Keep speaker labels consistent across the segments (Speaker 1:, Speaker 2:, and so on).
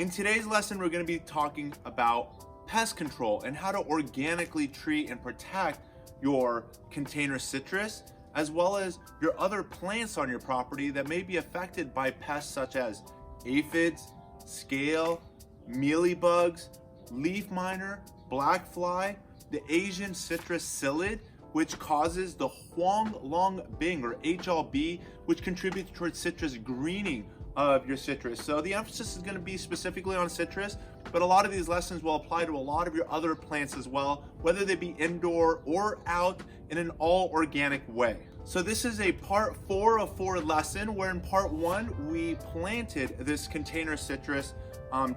Speaker 1: In today's lesson, we're going to be talking about pest control and how to organically treat and protect your container citrus, as well as your other plants on your property that may be affected by pests such as aphids, scale, mealybugs, leaf miner, black fly, the Asian citrus psyllid, which causes the Huang Long Bing or HLB, which contributes towards citrus greening of your citrus. So the emphasis is going to be specifically on citrus, but a lot of these lessons will apply to a lot of your other plants as well, whether they be indoor or out in an all organic way. So this is a part 4 of 4 lesson, where in part 1 we planted this container citrus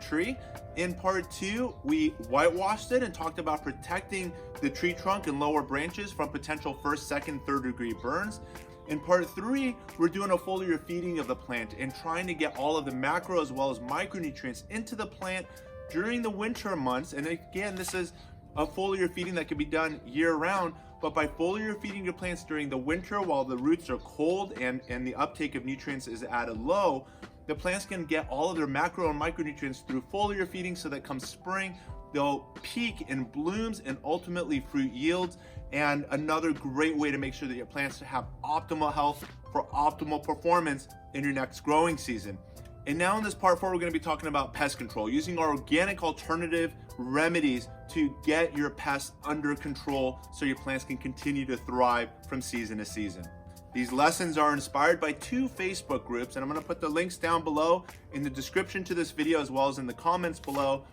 Speaker 1: tree. In part 2 we whitewashed it and talked about protecting the tree trunk and lower branches from potential 1st, 2nd, 3rd degree burns. In part 3, we're doing a foliar feeding of the plant and trying to get all of the macro as well as micronutrients into the plant during the winter months. And again, this is a foliar feeding that can be done year round, but by foliar feeding your plants during the winter while the roots are cold and the uptake of nutrients is at a low, the plants can get all of their macro and micronutrients through foliar feeding, so that come spring, they'll peak in blooms and ultimately fruit yields. And another great way to make sure that your plants have optimal health for optimal performance in your next growing season. And now in this part 4, we're going to be talking about pest control, using our organic alternative remedies to get your pests under control so your plants can continue to thrive from season to season. These lessons are inspired by 2 Facebook groups, and I'm going to put the links down below in the description to this video as well as in the comments below.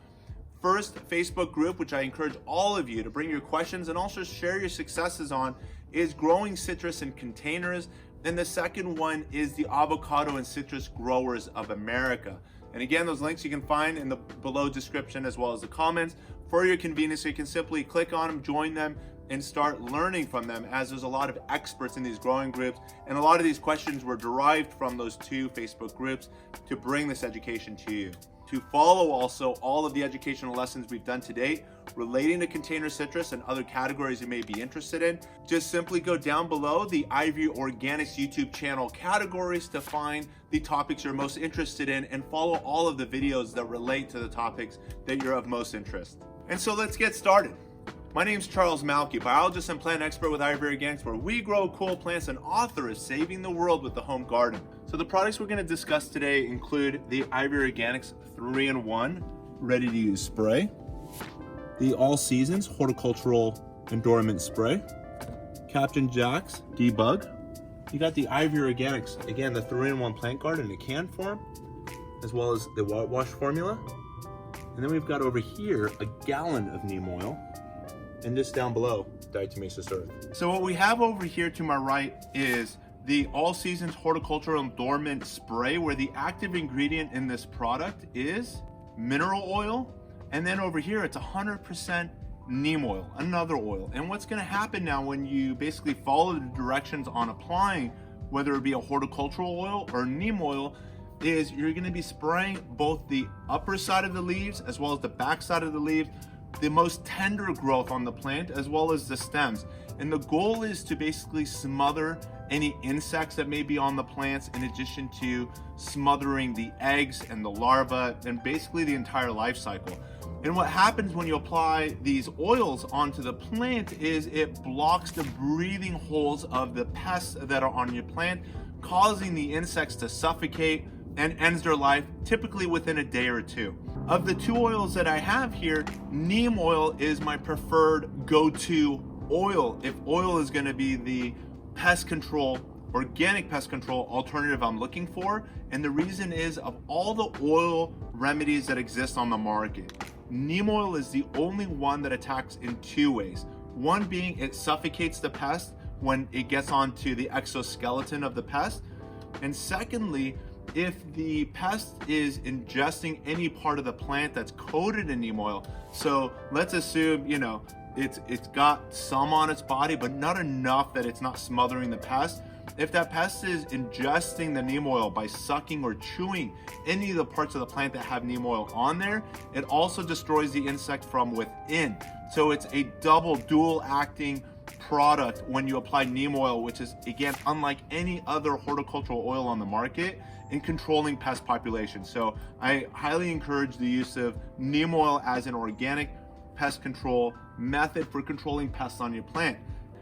Speaker 1: First Facebook group, which I encourage all of you to bring your questions and also share your successes on, is growing citrus in containers. And the second one is the Avocado and Citrus Growers of America. And again, those links you can find in the below description as well as the comments for your convenience, so you can simply click on them, join them, and start learning from them, as there's a lot of experts in these growing groups. And a lot of these questions were derived from those 2 Facebook groups to bring this education to you. To follow also all of the educational lessons we've done to date relating to container citrus and other categories you may be interested in, just simply go down below the Ivory Organics YouTube channel categories to find the topics you're most interested in and follow all of the videos that relate to the topics that you're of most interest. And so let's get started. My name is Charles Malki, biologist and plant expert with Ivory Organics, where we grow cool plants, and author of Saving the World with the Home Garden. So the products we're going to discuss today include the Ivory Organics 3-in-1 ready-to-use spray, the All Seasons Horticultural Endorment Spray, Captain Jack's Debug. You got the Ivory Organics, again, the 3-in-1 plant garden in a can form, as well as the whitewash formula. And then we've got over here a gallon of neem oil, and just down below, Diatomaceous earth. So what we have over here to my right is the All Seasons Horticultural Endorment Spray, where the active ingredient in this product is mineral oil. And then over here, it's 100% neem oil, another oil. And what's gonna happen now when you basically follow the directions on applying, whether it be a horticultural oil or neem oil, is you're gonna be spraying both the upper side of the leaves as well as the back side of the leaves, the most tender growth on the plant, as well as the stems. And the goal is to basically smother any insects that may be on the plants, in addition to smothering the eggs and the larvae and basically the entire life cycle. And what happens when you apply these oils onto the plant is it blocks the breathing holes of the pests that are on your plant, causing the insects to suffocate, and ends their life typically within a day or 2. Of the 2 oils that I have here, neem oil is my preferred go-to oil if oil is going to be the pest control, organic pest control alternative I'm looking for. And the reason is, of all the oil remedies that exist on the market, neem oil is the only one that attacks in 2 ways. One being it suffocates the pest when it gets onto the exoskeleton of the pest. And secondly, if the pest is ingesting any part of the plant that's coated in neem oil, so let's assume, it's got some on its body, but not enough that it's not smothering the pest. If that pest is ingesting the neem oil by sucking or chewing any of the parts of the plant that have neem oil on there, it also destroys the insect from within. So it's a dual acting product when you apply neem oil, which is, again, unlike any other horticultural oil on the market in controlling pest populations. So I highly encourage the use of neem oil as an organic pest control method for controlling pests on your plant.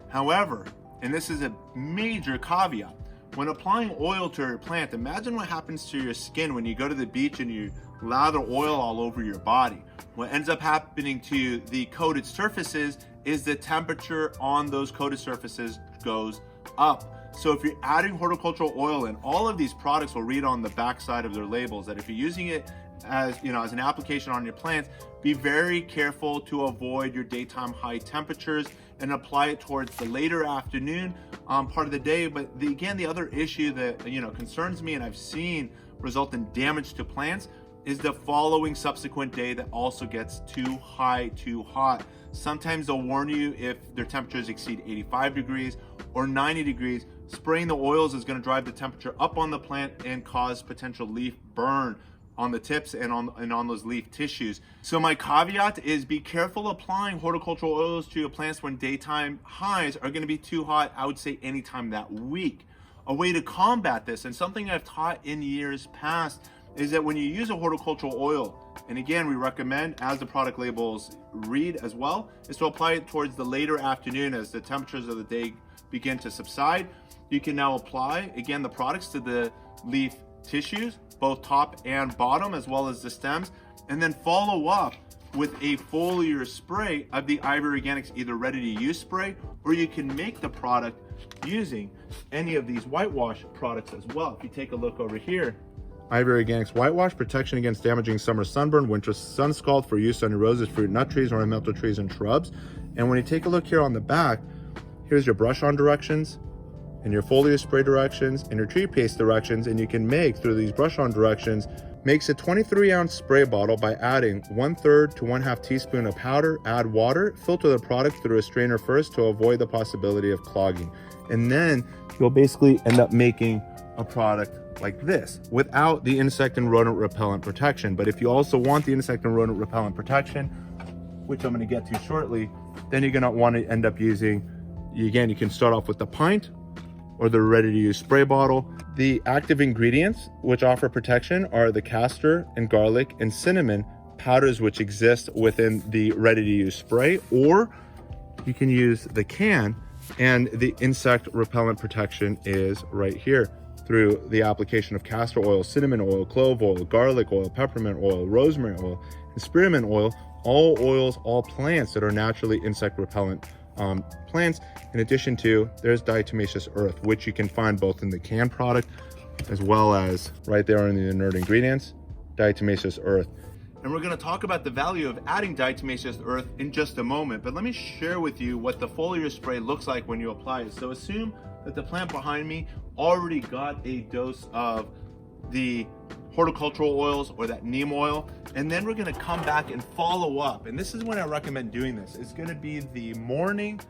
Speaker 1: However, and this is a major caveat, when applying oil to your plant, imagine what happens to your skin when you go to the beach and you lather oil all over your body. What ends up happening to the coated surfaces is the temperature on those coated surfaces goes up. So if you're adding horticultural oil, and all of these products will read on the back side of their labels that if you're using it as, as an application on your plants, be very careful to avoid your daytime high temperatures and apply it towards the later afternoon part of the day. But again, the other issue that concerns me and I've seen result in damage to plants is the following subsequent day that also gets too high, too hot. Sometimes they'll warn you if their temperatures exceed 85 degrees or 90 degrees. Spraying the oils is going to drive the temperature up on the plant and cause potential leaf burn on the tips and on those leaf tissues. So my caveat is be careful applying horticultural oils to your plants when daytime highs are going to be too hot. I would say anytime that week. A way to combat this, and something I've taught in years past, is that when you use a horticultural oil, and again we recommend, as the product labels read as well, is to apply it towards the later afternoon as the temperatures of the day begin to subside. You can now apply again the products to the leaf tissues, both top and bottom, as well as the stems, and then follow up with a foliar spray of the Ivory Organics either ready to use spray, or you can make the product using any of these whitewash products as well. If you take a look over here, Ivory Organics Whitewash, protection against damaging summer sunburn, winter sun scald for use on your roses, fruit, nut trees, ornamental trees, and shrubs. And when you take a look here on the back, here's your brush on directions and your foliar spray directions and your tree paste directions. And you can make, through these brush on directions, makes a 23-ounce spray bottle by adding 1/3 to 1/2 teaspoon of powder, add water, filter the product through a strainer first to avoid the possibility of clogging. And then you'll basically end up making a product like this without the insect and rodent repellent protection. But if you also want the insect and rodent repellent protection, which I'm going to get to shortly, then you're going to want to end up using, again, you can start off with the pint or the ready to use spray bottle. The active ingredients which offer protection are the castor and garlic and cinnamon powders, which exist within the ready to use spray, or you can use the can, and the insect repellent protection is right here through the application of castor oil, cinnamon oil, clove oil, garlic oil, peppermint oil, rosemary oil, and spearmint oil, all oils, all plants that are naturally insect repellent plants. In addition to, there's diatomaceous earth, which you can find both in the canned product as well as right there in the inert ingredients, diatomaceous earth. And we're going to talk about the value of adding diatomaceous earth in just a moment, but let me share with you what the foliar spray looks like when you apply it. So assume that the plant behind me already got a dose of the horticultural oils or that neem oil, and then we're going to come back and follow up. And this is when I recommend doing this. It's going to be the morning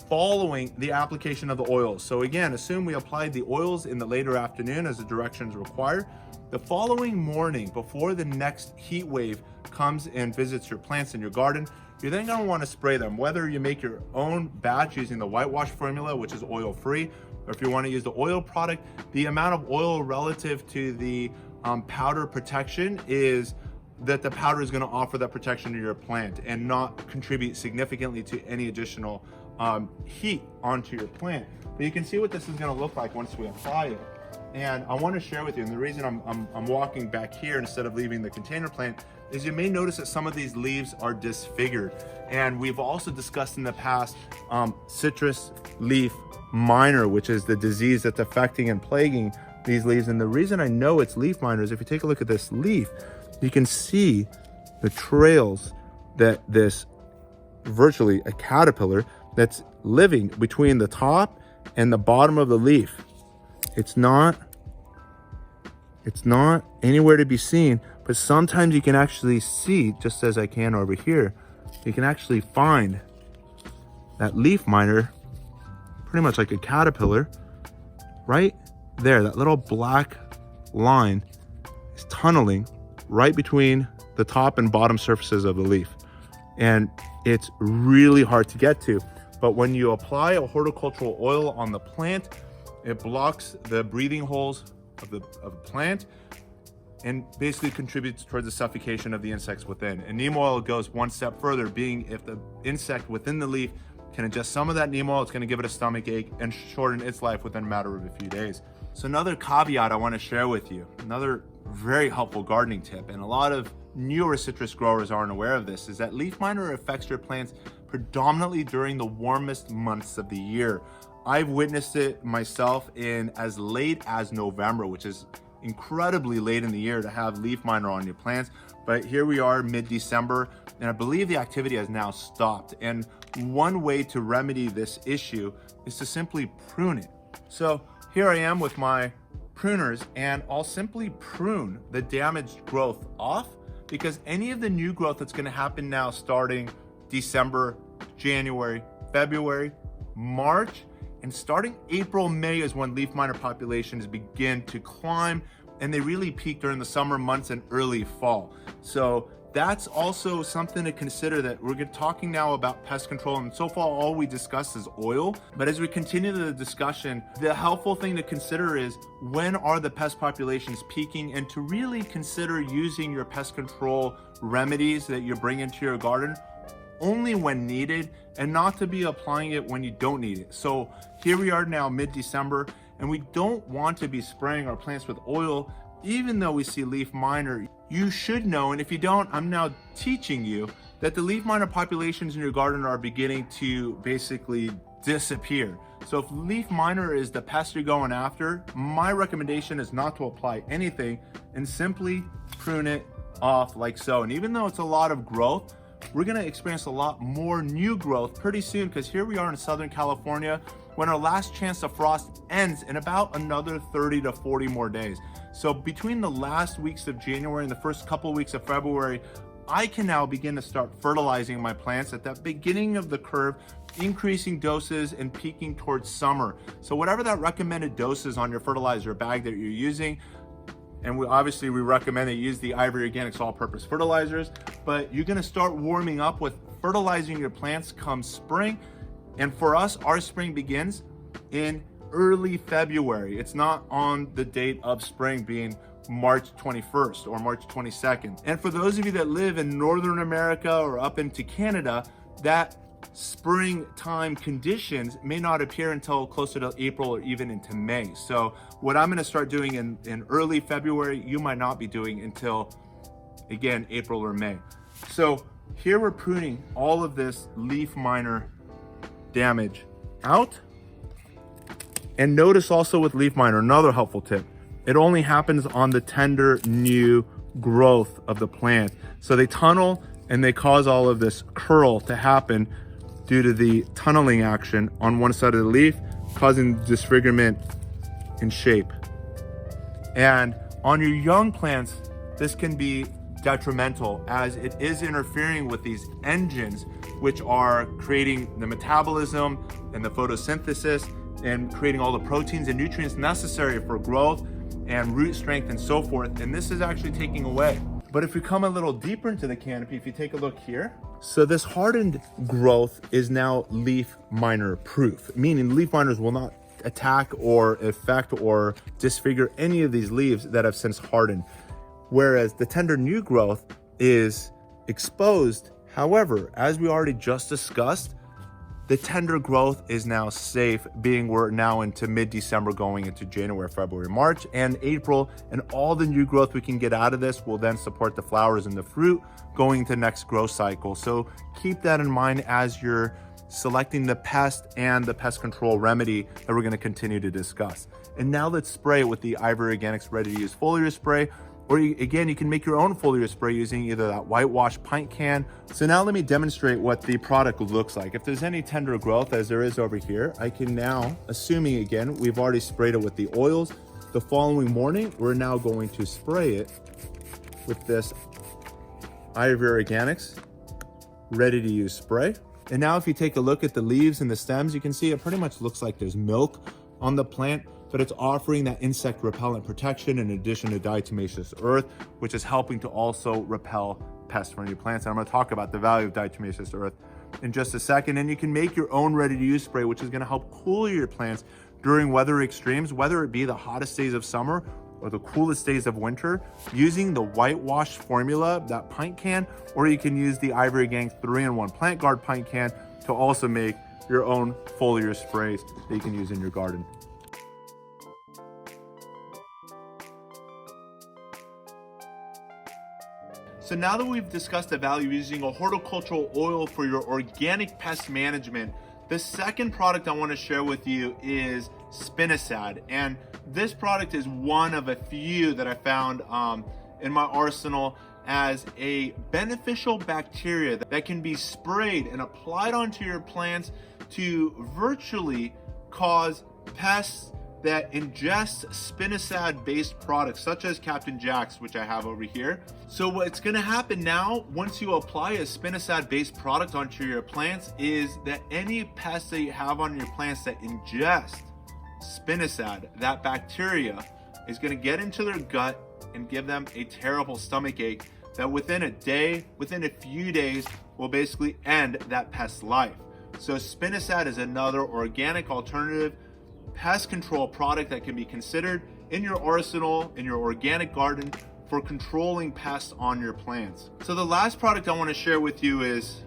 Speaker 1: following the application of the oils. So again, assume we applied the oils in the later afternoon as the directions require. The following morning, before the next heat wave comes and visits your plants in your garden, you're then going to want to spray them, whether you make your own batch using the whitewash formula, which is oil free, or if you want to use the oil product. The amount of oil relative to the powder protection is that the powder is going to offer that protection to your plant and not contribute significantly to any additional heat onto your plant. But you can see what this is going to look like once we apply it. And I want to share with you, and the reason I'm walking back here instead of leaving the container plant is you may notice that some of these leaves are disfigured. And we've also discussed in the past citrus leaf minor, which is the disease that's affecting and plaguing these leaves. And the reason I know it's leaf minor is if you take a look at this leaf, you can see the trails that this, virtually a caterpillar that's living between the top and the bottom of the leaf. It's not anywhere to be seen, but sometimes you can actually see, just as I can over here, you can actually find that leaf miner, pretty much like a caterpillar, right there. That little black line is tunneling right between the top and bottom surfaces of the leaf. And it's really hard to get to. But when you apply a horticultural oil on the plant, it blocks the breathing holes of the plant and basically contributes towards the suffocation of the insects within. And neem oil goes one step further, being if the insect within the leaf can ingest some of that neem oil, it's going to give it a stomach ache and shorten its life within a matter of a few days. So another caveat I want to share with you, another very helpful gardening tip, and a lot of newer citrus growers aren't aware of this, is that leaf miner affects your plants predominantly during the warmest months of the year. I've witnessed it myself in as late as November, which is incredibly late in the year to have leaf miner on your plants. But here we are mid-December, and I believe the activity has now stopped. And one way to remedy this issue is to simply prune it. So here I am with my pruners, and I'll simply prune the damaged growth off, because any of the new growth that's going to happen now starting December, January, February, March, and starting April, May is when leaf miner populations begin to climb, and they really peak during the summer months and early fall. So that's also something to consider, that we're talking now about pest control, and so far all we discussed is oil. But as we continue the discussion, the helpful thing to consider is when are the pest populations peaking, and to really consider using your pest control remedies that you bring into your garden only when needed, and not to be applying it when you don't need it. So here we are now mid-December, and we don't want to be spraying our plants with oil even though we see leaf miner. You should know, and if you don't, I'm now teaching you, that the leaf miner populations in your garden are beginning to basically disappear. So if leaf miner is the pest you're going after, my recommendation is not to apply anything and simply prune it off like so. And even though it's a lot of growth, we're going to experience a lot more new growth pretty soon, because here we are in Southern California when our last chance of frost ends in about another 30 to 40 more days. So between the last weeks of January and the first couple of weeks of February, I can now begin to start fertilizing my plants at that beginning of the curve, increasing doses and peaking towards summer. So whatever that recommended dose is on your fertilizer bag that you're using, and we recommend that you use the Ivory Organics all-purpose fertilizers, but you're gonna start warming up with fertilizing your plants come spring. And for us, our spring begins in early February. It's not on the date of spring being March 21st or March 22nd. And for those of you that live in Northern America or up into Canada, that springtime conditions may not appear until closer to April or even into May. So what I'm going to start doing in early February, you might not be doing until, again, April or May. So here we're pruning all of this leaf miner damage out. And notice also with leaf miner, another helpful tip, it only happens on the tender new growth of the plant. So they tunnel and they cause all of this curl to happen due to the tunneling action on one side of the leaf, causing disfigurement in shape. And on your young plants, this can be detrimental, as it is interfering with these engines, which are creating the metabolism and the photosynthesis and creating all the proteins and nutrients necessary for growth and root strength and so forth. And this is actually taking away. But if we come a little deeper into the canopy, if you take a look here, so this hardened growth is now leaf miner proof, meaning leaf miners will not attack or affect or disfigure any of these leaves that have since hardened. Whereas the tender new growth is exposed. However, as we already just discussed, the tender growth is now safe, being we're now into mid-December going into January, February, March, and April, and all the new growth we can get out of this will then support the flowers and the fruit going into next growth cycle. So keep that in mind as you're selecting the pest and the pest control remedy that we're going to continue to discuss. And now let's spray it with the Ivory Organics ready to use foliar spray. Or again, you can make your own foliar spray using either that whitewash pint can. So now let me demonstrate what the product looks like. If there's any tender growth, as there is over here, I can now, assuming again, we've already sprayed it with the oils, the following morning, we're now going to spray it with this Ivory Organics ready to use spray. And now if you take a look at the leaves and the stems, you can see it pretty much looks like there's milk on the plant, but it's offering that insect repellent protection in addition to diatomaceous earth, which is helping to also repel pests from your plants. And I'm going to talk about the value of diatomaceous earth in just a second. And you can make your own ready-to-use spray, which is going to help cool your plants during weather extremes, whether it be the hottest days of summer or the coolest days of winter, using the whitewash formula, that pint can, or you can use the Ivory Gang 3-in-1 Plant Guard pint can to also make your own foliar sprays that you can use in your garden. So now that we've discussed the value of using a horticultural oil for your organic pest management, the second product I want to share with you is Spinosad. And this product is one of a few that I found in my arsenal as a beneficial bacteria that can be sprayed and applied onto your plants to virtually cause pests that ingest Spinosad based products such as Captain Jack's, which I have over here. So what's going to happen now once you apply a Spinosad based product onto your plants is that any pests that you have on your plants that ingest Spinosad, that bacteria, is going to get into their gut and give them a terrible stomach ache that within a day, within a few days, will basically end that pest's life. So Spinosad is another organic alternative pest control product that can be considered in your arsenal, in your organic garden, for controlling pests on your plants. So the last product I want to share with you is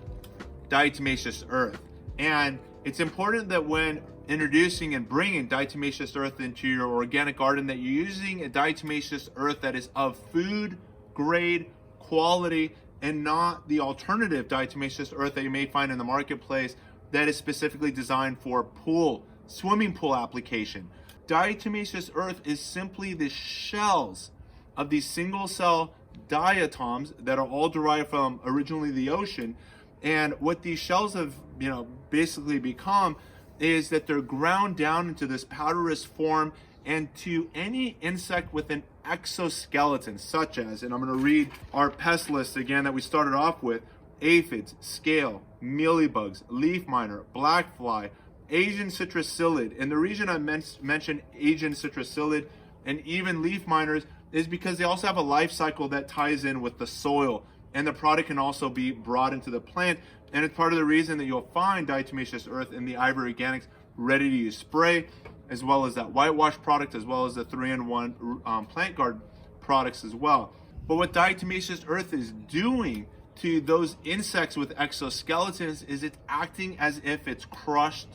Speaker 1: Diatomaceous earth. And it's important that when introducing and bringing diatomaceous earth into your organic garden that you're using a diatomaceous earth that is of food grade quality and not the alternative diatomaceous earth that you may find in the marketplace that is specifically designed for swimming pool application. Diatomaceous earth is simply the shells of these single cell diatoms that are all derived from originally the ocean. And what these shells have, basically become is that they're ground down into this powderous form, and to any insect with an exoskeleton, such as, and I'm going to read our pest list again that we started off with: aphids, scale, mealybugs, leaf miner, black fly, Asian citrusillid. And the reason I mentioned Asian citrusillid and even leaf miners is because they also have a life cycle that ties in with the soil, and the product can also be brought into the plant. And it's part of the reason that you'll find diatomaceous earth in the Ivory Organics ready-to-use spray, as well as that whitewash product, as well as the 3-in-1 Plant Guard products as well. But what diatomaceous earth is doing to those insects with exoskeletons is it's acting as if it's crushed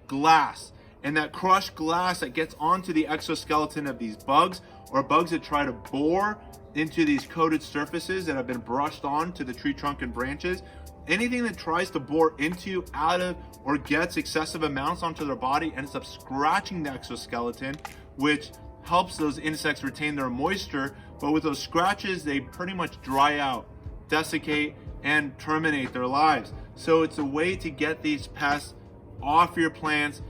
Speaker 1: glass. And that crushed glass that gets onto the exoskeleton of these bugs, or bugs that try to bore into these coated surfaces that have been brushed on to the tree trunk and branches, anything that tries to bore into, out of, or gets excessive amounts onto their body ends up scratching the exoskeleton, which helps those insects retain their moisture. But with those scratches, they pretty much dry out, desiccate, and terminate their lives. So it's a way to get these pests off your plants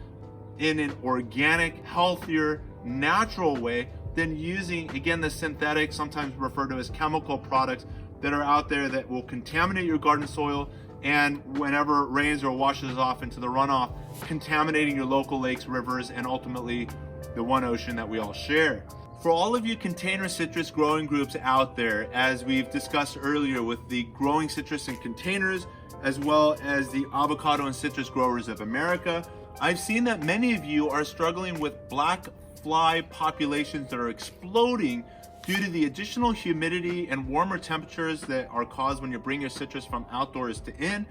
Speaker 1: in an organic, healthier, natural way than using, again, the synthetic, sometimes referred to as chemical products that are out there that will contaminate your garden soil, and whenever it rains or washes off into the runoff, contaminating your local lakes, rivers, and ultimately the one ocean that we all share. For all of you container citrus growing groups out there, as we've discussed earlier with the growing citrus in containers, as well as the avocado and citrus growers of America, I've seen that many of you are struggling with black fly populations that are exploding due to the additional humidity and warmer temperatures that are caused when you bring your citrus from outdoors to in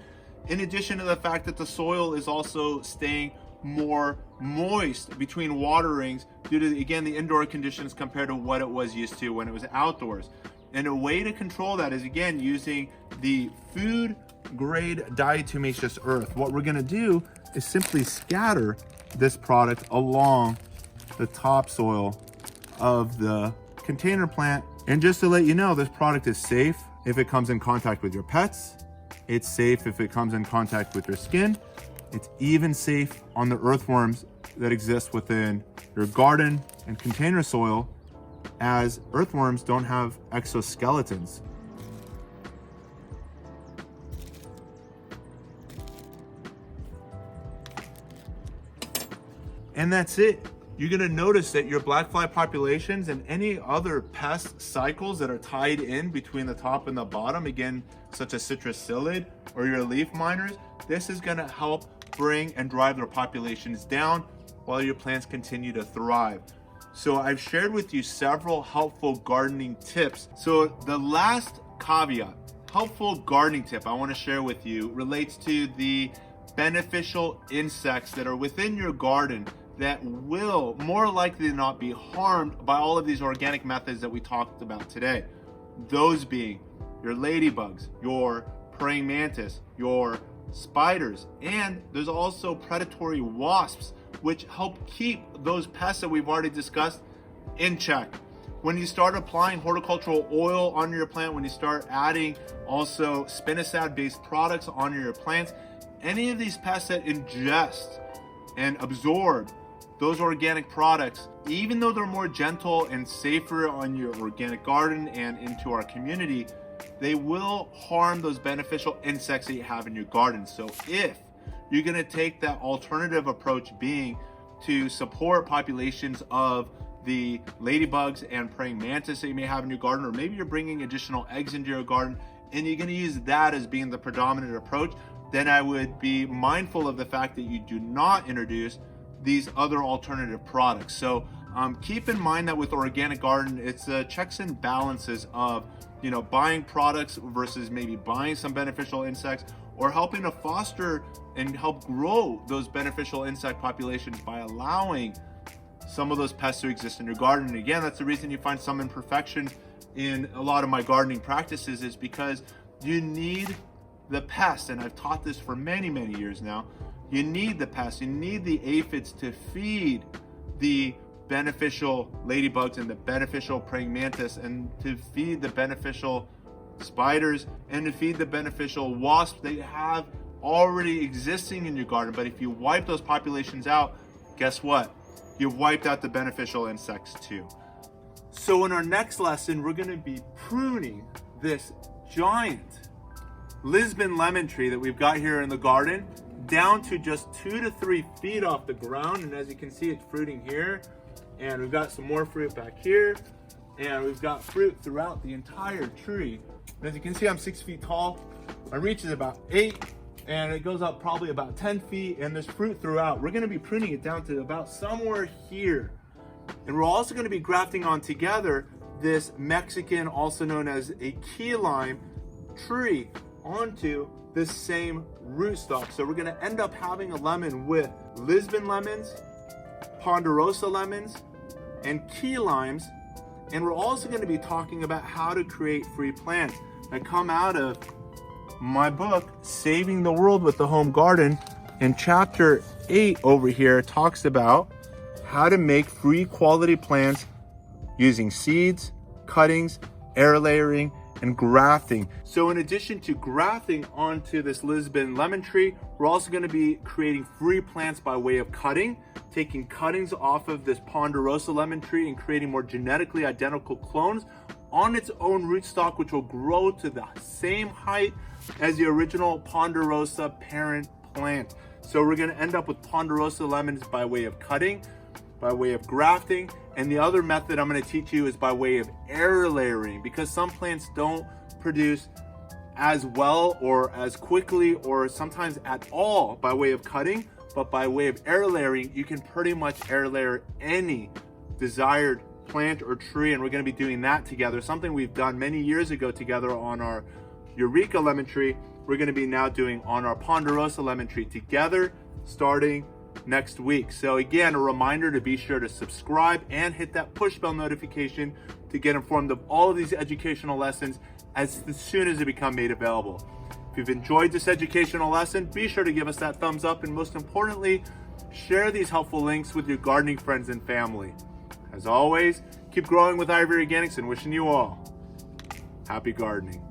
Speaker 1: addition to the fact that the soil is also staying more moist between waterings due to, again, the indoor conditions compared to what it was used to when it was outdoors. And a way to control that is, again, using the food grade diatomaceous earth. What we're going to do is simply scatter this product along the topsoil of the container plant. And just to let you know, this product is safe if it comes in contact with your pets. It's safe if it comes in contact with your skin. It's even safe on the earthworms that exist within your garden and container soil, as earthworms don't have exoskeletons. And that's it. you're gonna notice that your black fly populations and any other pest cycles that are tied in between the top and the bottom, again, such as citrus psyllid or your leaf miners, this is gonna help bring and drive their populations down while your plants continue to thrive. So I've shared with you several helpful gardening tips. So the last caveat, helpful gardening tip I want to share with you relates to the beneficial insects that are within your garden that will more likely than not be harmed by all of these organic methods that we talked about today. Those being your ladybugs, your praying mantis, your spiders, and there's also predatory wasps, which help keep those pests that we've already discussed in check. When you start applying horticultural oil on your plant, when you start adding also spinosad based products on your plants, any of these pests that ingest and absorb those organic products, even though they're more gentle and safer on your organic garden and into our community, they will harm those beneficial insects that you have in your garden. So if you're gonna take that alternative approach, being to support populations of the ladybugs and praying mantis that you may have in your garden, or maybe you're bringing additional eggs into your garden and you're gonna use that as being the predominant approach, then I would be mindful of the fact that you do not introduce these other alternative products. So keep in mind that with organic garden, it's checks and balances of, you know, buying products versus maybe buying some beneficial insects, or helping to foster and help grow those beneficial insect populations by allowing some of those pests to exist in your garden. And again, that's the reason you find some imperfections in a lot of my gardening practices, is because you need the pests, and I've taught this for many, many years now. You need the pests, you need the aphids to feed the beneficial ladybugs and the beneficial praying mantis, and to feed the beneficial spiders, and to feed the beneficial wasps that you have already existing in your garden. But if you wipe those populations out, guess what? You've wiped out the beneficial insects too. So in our next lesson, we're gonna be pruning this giant Lisbon lemon tree that we've got here in the garden down to just 2 to 3 feet off the ground. And as you can see, it's fruiting here, and we've got some more fruit back here, and we've got fruit throughout the entire tree. And as you can see, I'm 6 feet tall. My reach is about 8, and it goes up probably about 10 feet, and there's fruit throughout. We're gonna be pruning it down to about somewhere here. And we're also gonna be grafting on together this Mexican, also known as a key lime tree, onto the same rootstock. So we're gonna end up having a lemon with Lisbon lemons, ponderosa lemons, and key limes. And we're also gonna be talking about how to create free plants that come out of my book, Saving the World with the Home Garden. And chapter 8 over here talks about how to make free quality plants using seeds, cuttings, air layering, and grafting. So in addition to grafting onto this Lisbon lemon tree, we're also going to be creating free plants by way of cutting, taking cuttings off of this ponderosa lemon tree and creating more genetically identical clones on its own rootstock, which will grow to the same height as the original ponderosa parent plant. So we're going to end up with ponderosa lemons by way of cutting, by way of grafting, and the other method I'm going to teach you is by way of air layering, because some plants don't produce as well or as quickly or sometimes at all by way of cutting, but by way of air layering, you can pretty much air layer any desired plant or tree, and we're going to be doing that together. Something we've done many years ago together on our Eureka lemon tree, we're going to be now doing on our ponderosa lemon tree together starting next week. So again, a reminder to be sure to subscribe and hit that push bell notification to get informed of all of these educational lessons as soon as they become made available. If you've enjoyed this educational lesson, be sure to give us that thumbs up, and most importantly, share these helpful links with your gardening friends and family. As always, keep growing with Ivory Organics, and wishing you all happy gardening.